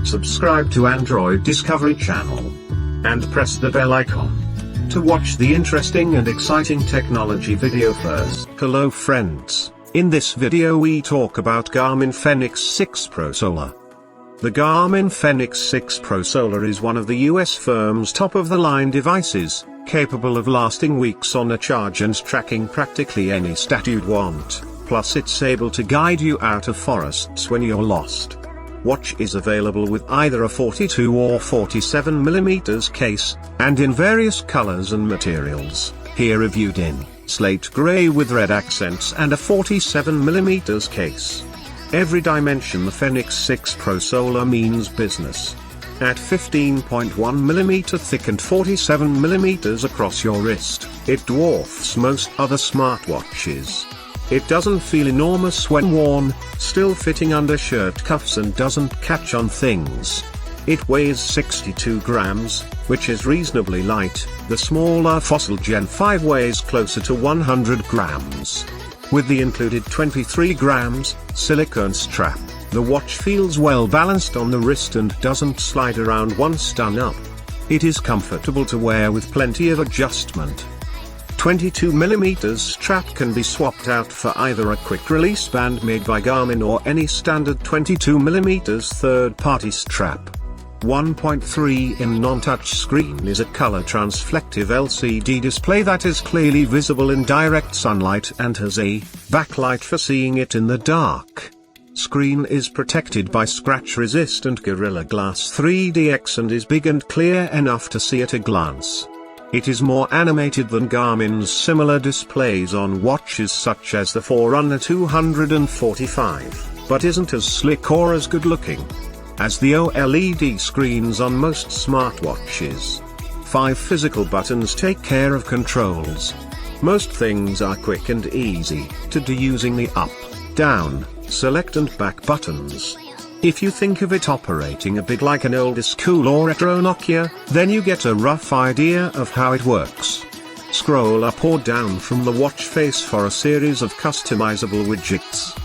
subscribe to Android Discovery Channel, and press the bell icon to watch the interesting and exciting technology video first. Hello friends, in this video we talk about Garmin Fenix 6 Pro Solar. The Garmin Fenix 6 Pro Solar is one of the US firm's top-of-the-line devices, capable of lasting weeks on a charge and tracking practically any stat you'd want, plus it's able to guide you out of forests when you're lost. Watch is available with either a 42 or 47mm case, and in various colors and materials, here reviewed in slate gray with red accents and a 47mm case. Every dimension the Fenix 6 Pro Solar means business. At 15.1mm thick and 47mm across your wrist, it dwarfs most other smartwatches. It doesn't feel enormous when worn, still fitting under shirt cuffs and doesn't catch on things. It weighs 62 grams, which is reasonably light. The smaller Fossil Gen 5 weighs closer to 100 grams. With the included 23 grams silicone strap, the watch feels well balanced on the wrist and doesn't slide around once done up. It is comfortable to wear with plenty of adjustment. 22mm strap can be swapped out for either a quick release band made by Garmin or any standard 22mm third-party strap. 1.3-in non-touch screen is a color transflective LCD display that is clearly visible in direct sunlight and has a backlight for seeing it in the dark. Screen is protected by scratch-resistant Gorilla Glass 3DX and is big and clear enough to see at a glance. It is more animated than Garmin's similar displays on watches such as the Forerunner 245, but isn't as slick or as good-looking as the OLED screens on most smartwatches. 5 physical buttons take care of controls. Most things are quick and easy to do using the up, down, select and back buttons. If you think of it operating a bit like an older school or retro Nokia, then you get a rough idea of how it works. Scroll up or down from the watch face for a series of customizable widgets.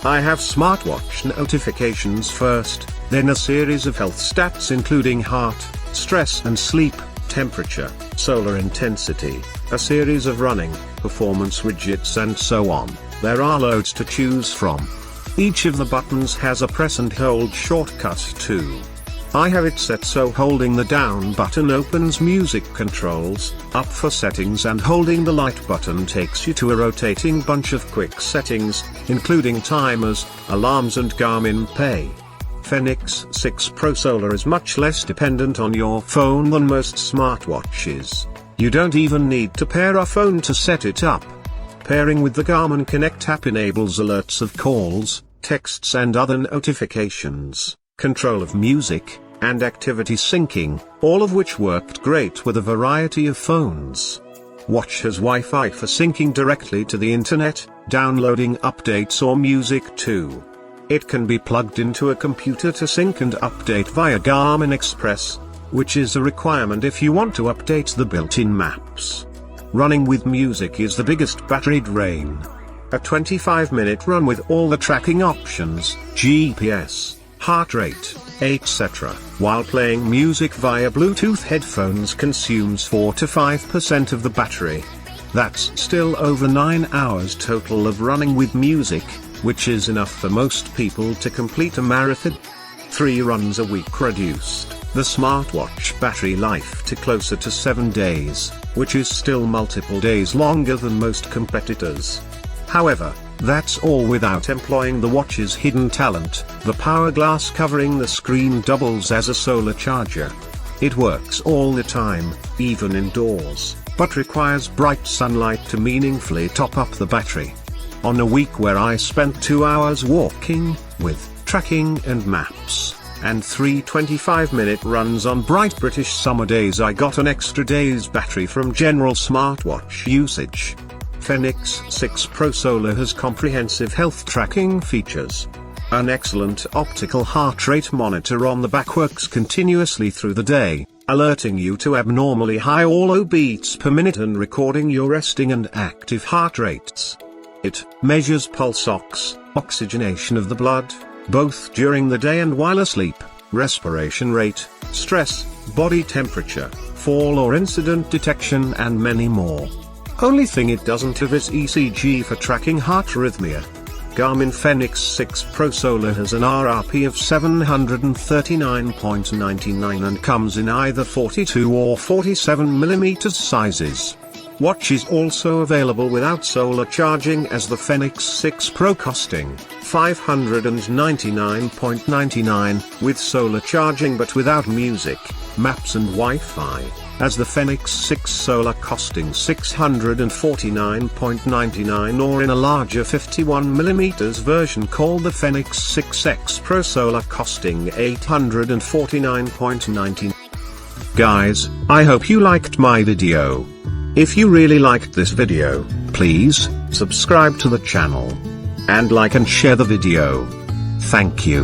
I have smartwatch notifications first, then a series of health stats including heart, stress and sleep, temperature, solar intensity, a series of running, performance widgets and so on. There are loads to choose from. Each of the buttons has a press and hold shortcut too. I have it set so holding the down button opens music controls, up for settings, and holding the light button takes you to a rotating bunch of quick settings, including timers, alarms and Garmin Pay. Fenix 6 Pro Solar is much less dependent on your phone than most smartwatches. You don't even need to pair a phone to set it up. Pairing with the Garmin Connect app enables alerts of calls, texts and other notifications, control of music, and activity syncing, all of which worked great with a variety of phones. Watch has Wi-Fi for syncing directly to the internet, downloading updates or music too. It can be plugged into a computer to sync and update via Garmin Express, which is a requirement if you want to update the built-in maps. Running with music is the biggest battery drain. A 25-minute run with all the tracking options, GPS, heart rate, etc., while playing music via Bluetooth headphones consumes 4 to 5% of the battery. That's still over 9 hours total of running with music, which is enough for most people to complete a marathon. 3 runs a week reduced the smartwatch battery life to closer to 7 days, which is still multiple days longer than most competitors. However, that's all without employing the watch's hidden talent. The power glass covering the screen doubles as a solar charger. It works all the time, even indoors, but requires bright sunlight to meaningfully top up the battery. On a week where I spent 2 hours walking, with tracking and maps, and 3 25-minute runs on bright British summer days, I got an extra day's battery from general smartwatch usage. Fenix 6 Pro Solar has comprehensive health tracking features. An excellent optical heart rate monitor on the back works continuously through the day, alerting you to abnormally high or low beats per minute and recording your resting and active heart rates. It measures pulse oxygenation of the blood, both during the day and while asleep. respiration rate, stress, body temperature, fall or incident detection and many more. Only thing it doesn't have is ECG for tracking heart arrhythmia. Garmin Fenix 6 Pro Solar has an RRP of $739.99 and comes in either 42 or 47mm sizes. Watch is also available without solar charging as the Fenix 6 Pro costing $599.99, with solar charging but without music, maps and Wi-Fi, as the Fenix 6 Solar costing $649.99, or in a larger 51mm version called the Fenix 6X Pro Solar costing $849.99. Guys, I hope you liked my video. If you really liked this video, please subscribe to the channel and like and share the video. Thank you.